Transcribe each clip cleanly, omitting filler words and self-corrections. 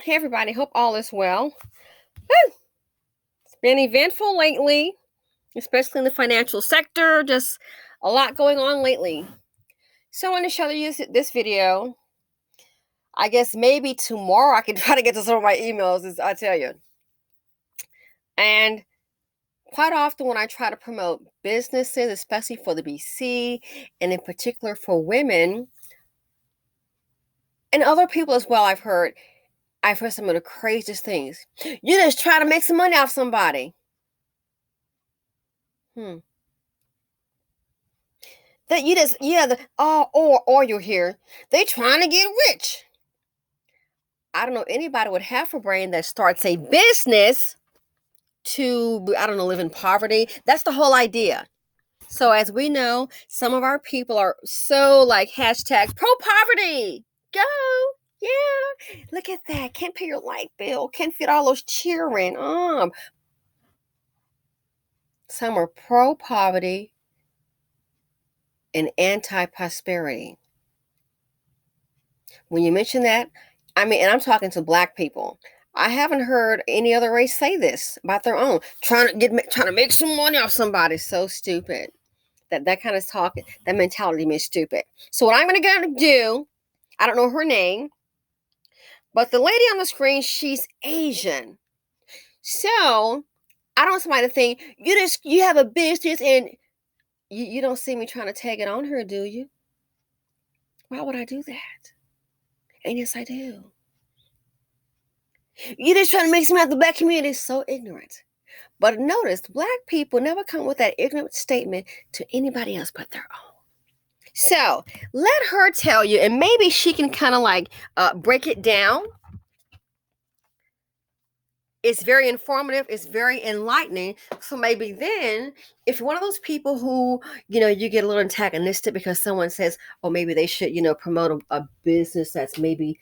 Hey everybody, hope all is well. Woo! It's been eventful lately, especially in the financial sector. Just a lot going on lately. So I want to show you this video. I guess maybe tomorrow I can try to get to some of my emails, I tell you. And quite often when I try to promote businesses, especially for the BC, and in particular for women, and other people as well, I've heard some of the craziest things. You just try to make some money off somebody. That you just or you'll hear they trying to get rich. I don't know anybody with half a brain that starts a business to live in poverty. That's the whole idea. So as we know, some of our people are so like hashtag pro poverty. Go. Yeah. Look at that. Can't pay your light bill. Can't fit all those cheering. Some are pro poverty and anti prosperity. When you mention that, and I'm talking to Black people. I haven't heard any other race say this about their own. Trying to make some money off somebody. So stupid. That kind of talk, that mentality is stupid. So what I'm gonna do, I don't know her name, but the lady on the screen, she's Asian. So I don't want somebody to think you have a business and you don't see me trying to tag it on her, do you? Why would I do that? And yes, I do. You just trying to make some out of the Black community so ignorant. But notice, Black people never come with that ignorant statement to anybody else but their own. So let her tell you, and maybe she can kind of like break it down. It's very informative. It's very enlightening. So maybe then, if you're one of those people who, you get a little antagonistic because someone says, oh, maybe they should, promote a business that's maybe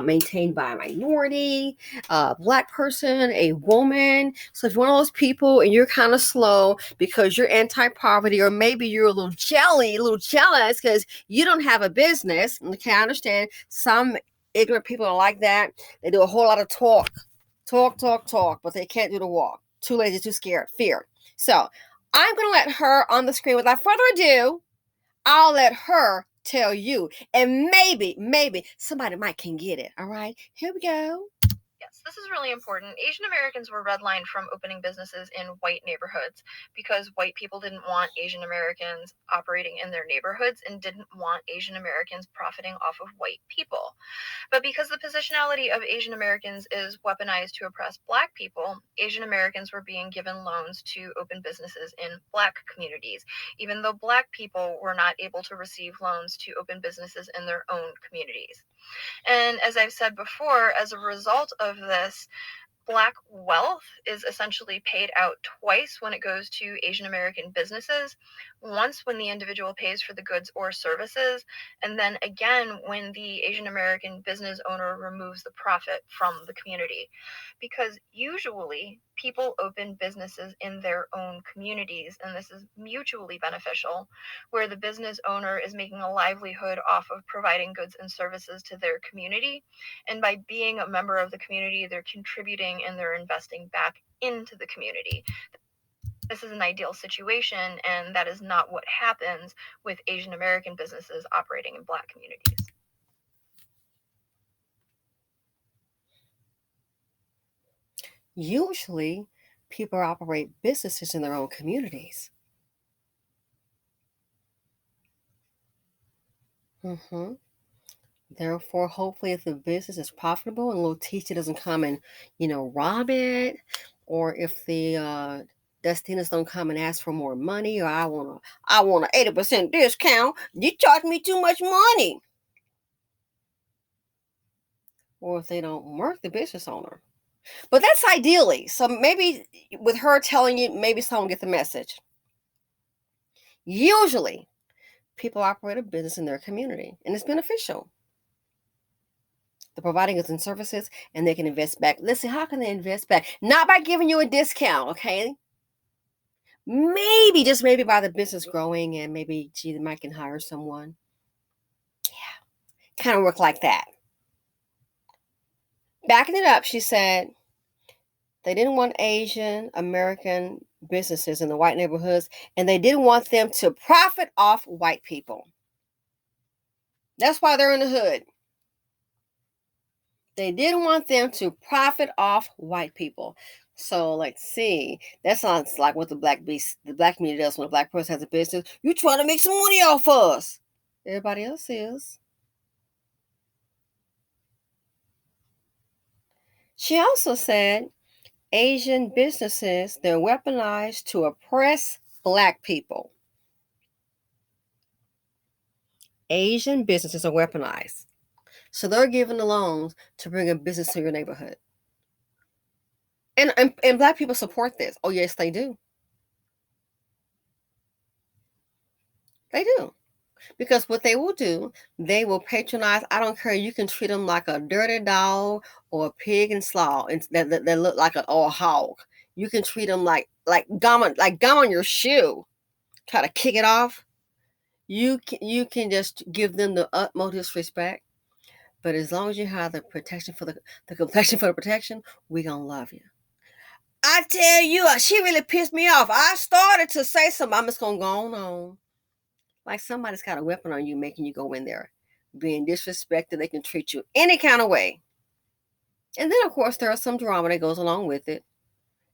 maintained by a minority, a Black person, a woman. So if you're one of those people and you're kind of slow because you're anti-poverty, or maybe you're a little jealous because you don't have a business. Okay, I understand some ignorant people are like that. They do a whole lot of talk, but they can't do the walk. Too lazy, too scared, fear. So I'm going to let her on the screen. Without further ado, I'll let her tell you. And maybe somebody might can get it. All right, here we go. Yes, this is really important. Asian Americans were redlined from opening businesses in white neighborhoods because white people didn't want Asian Americans operating in their neighborhoods and didn't want Asian Americans profiting off of white people. But because the positionality of Asian Americans is weaponized to oppress Black people, Asian Americans were being given loans to open businesses in Black communities, even though Black people were not able to receive loans to open businesses in their own communities. And as I've said before, as a result of this, Black wealth is essentially paid out twice when it goes to Asian American businesses. Once when the individual pays for the goods or services, and then again when the Asian American business owner removes the profit from the community. Because usually people open businesses in their own communities, and this is mutually beneficial, where the business owner is making a livelihood off of providing goods and services to their community. And by being a member of the community, they're contributing and they're investing back into the community. This is an ideal situation, and that is not what happens with Asian American businesses operating in Black communities. Usually, people operate businesses in their own communities. Therefore, hopefully, if the business is profitable and little teacher doesn't come and, rob it, or if the Destinas don't come and ask for more money, or I want an 80% discount, you charge me too much money. Or if they don't work the business owner. But that's ideally. So maybe with her telling you, maybe someone get the message. Usually, people operate a business in their community, and it's beneficial. They're providing goods and services, and they can invest back. Listen, how can they invest back? Not by giving you a discount, okay? Maybe, just maybe by the business growing, and maybe, gee, they might can hire someone. Yeah, kind of work like that. backing it up, she said they didn't want Asian American businesses in the white neighborhoods, and they didn't want them to profit off white people. That's why they're in the hood. They didn't want them to profit off white people. So, let's see. That sounds like what the black community does when a black person has a business. You trying to make some money off us. Everybody else is. She also said Asian businesses, they're weaponized to oppress black people. Asian businesses are weaponized. So they're giving the loans to bring a business to your neighborhood. And black people support this. Oh, yes, they do. They do. Because what they will do, they will patronize. I don't care. You can treat them like a dirty dog or a pig in slaw that look like or a hog. You can treat them like gum on your shoe. Try to kick it off. You can just give them the utmost disrespect. But as long as you have the protection for the complexion for the protection, we gonna love you. I tell you, she really pissed me off. I started to say something. I'm just gonna go on. Like somebody's got a weapon on you, making you go in there, being disrespected. They can treat you any kind of way. And then, of course, there is some drama that goes along with it,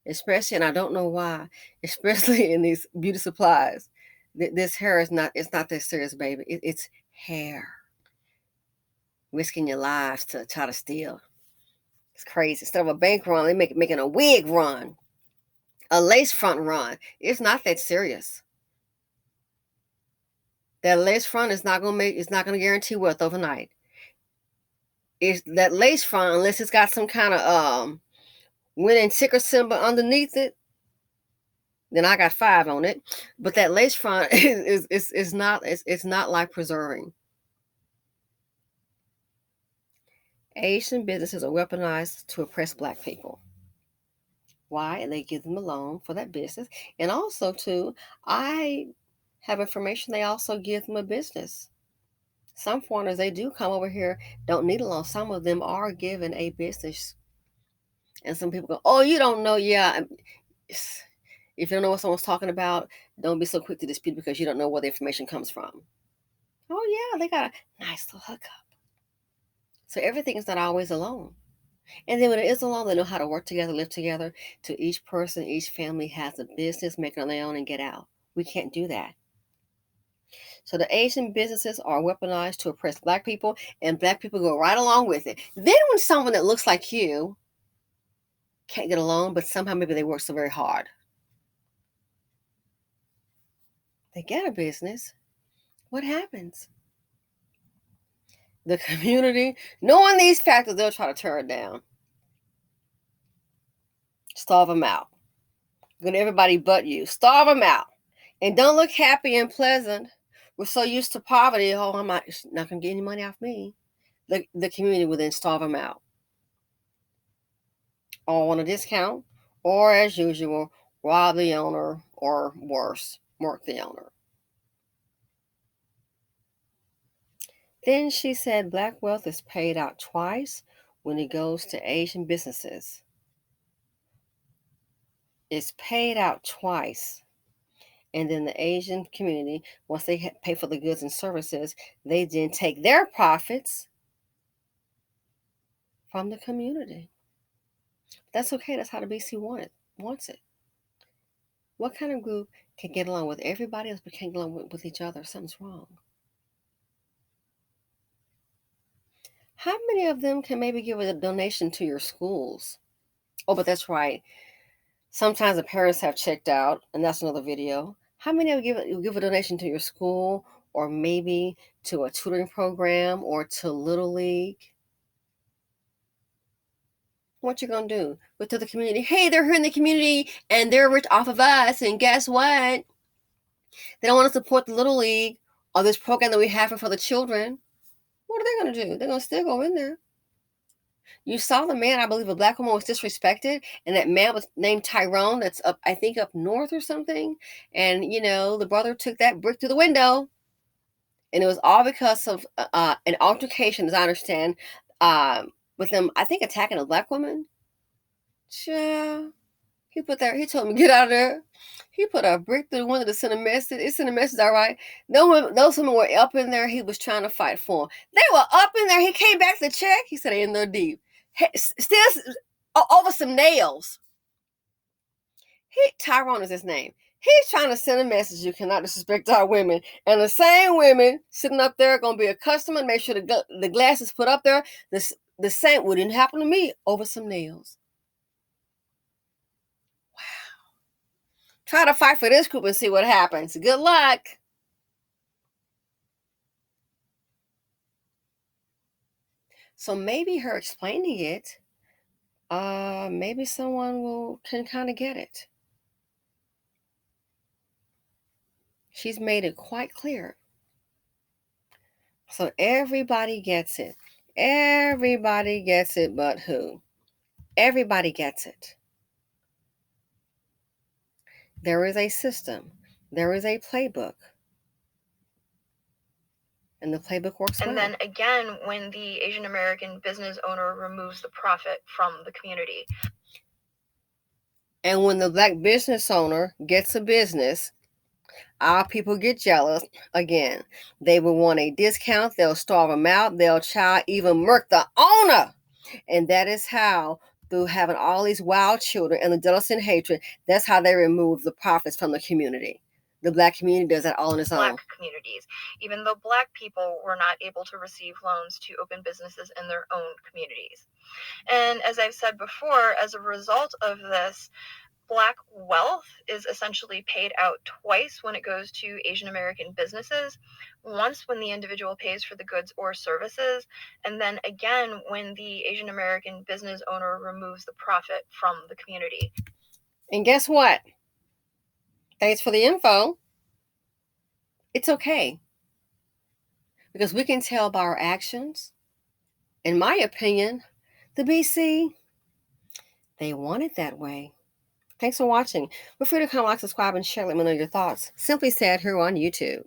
especially, and I don't know why, especially in these beauty supplies. This hair is not, it's not that serious, baby. It's hair. Risking your lives to try to steal. It's crazy. Instead of a bank run, they making a wig run, a lace front run. It's not that serious. That lace front is not gonna guarantee wealth overnight. It's that lace front, unless it's got some kind of winning ticker symbol underneath it, then I got 5 on it. But that lace front is not life preserving. Asian businesses are weaponized to oppress black people. Why? And they give them a loan for that business. And also, too, I have information they also give them a business. Some foreigners, they do come over here, don't need a loan. Some of them are given a business. And some people go, oh, you don't know. Yeah. If you don't know what someone's talking about, don't be so quick to dispute because you don't know where the information comes from. Oh, yeah, they got a nice little hookup. So everything is not always alone. And then when it is alone, they know how to work together, live together. To each person, each family has a business, make it on their own and get out. We can't do that. So the Asian businesses are weaponized to oppress black people, and black people go right along with it. Then when someone that looks like you can't get along, but somehow maybe they work so very hard, they get a business, what happens? The community, knowing these factors, they'll try to tear it down. Starve them out. Good everybody but you. Starve them out. And don't look happy and pleasant. We're so used to poverty. Oh, I'm not going to get any money off me. The community will then starve them out. All on a discount, or as usual, rob the owner, or worse, murk the owner. Then she said black wealth is paid out twice when it goes to Asian businesses. It's paid out twice. And then the Asian community, once they pay for the goods and services, they then take their profits from the community. That's okay. That's how the BC wants it. What kind of group can get along with everybody else but can't get along with each other? Something's wrong. How many of them can maybe give a donation to your schools? Oh, but that's right. Sometimes the parents have checked out, and that's another video. How many of you give a donation to your school, or maybe to a tutoring program, or to Little League? What you gonna do? Go to the community. Hey, they're here in the community, and they're rich off of us. And guess what? They don't want to support the Little League or this program that we have for the children. What are they gonna do? They're gonna still go in there. You saw the man, I believe a black woman was disrespected, and that man was named Tyrone, that's up, I think, up north or something. And, the brother took that brick through the window. And it was all because of an altercation, as I understand. with them, I think, attacking a black woman. Child, he told me get out of there. He put a brick through the window to send a message. It sent a message, all right. Those women were up in there. He was trying to fight for them. They were up in there. He came back to check. He said they in there deep. Still over some nails. Tyrone is his name. He's trying to send a message: you cannot disrespect our women. And the same women sitting up there going to be a customer. Make sure the glass is put up there. The same wouldn't happen to me over some nails. Wow. Try to fight for this group and see what happens. Good luck. So maybe her explaining it, maybe someone can kind of get it. She's made it quite clear. So everybody gets it. Everybody gets it, but who? Everybody gets it. There is a system. There is a playbook. And the playbook works well. And then again, when the Asian American business owner removes the profit from the community. And when the black business owner gets a business, our people get jealous again. They will want a discount. They'll starve them out. They'll even murk the owner. And that is how, through having all these wild children and the jealousy and hatred, that's how they remove the profits from the community. The black community does that all on its own. Black communities, even though black people were not able to receive loans to open businesses in their own communities. And as I've said before, as a result of this, black wealth is essentially paid out twice when it goes to Asian American businesses. Once when the individual pays for the goods or services, and then again when the Asian American business owner removes the profit from the community. And guess what? Thanks for the info. It's okay. Because we can tell by our actions. In my opinion, the BC, they want it that way. Thanks for watching. Feel free to comment, like, subscribe, and share. Let me know your thoughts. Simply Sad here on YouTube.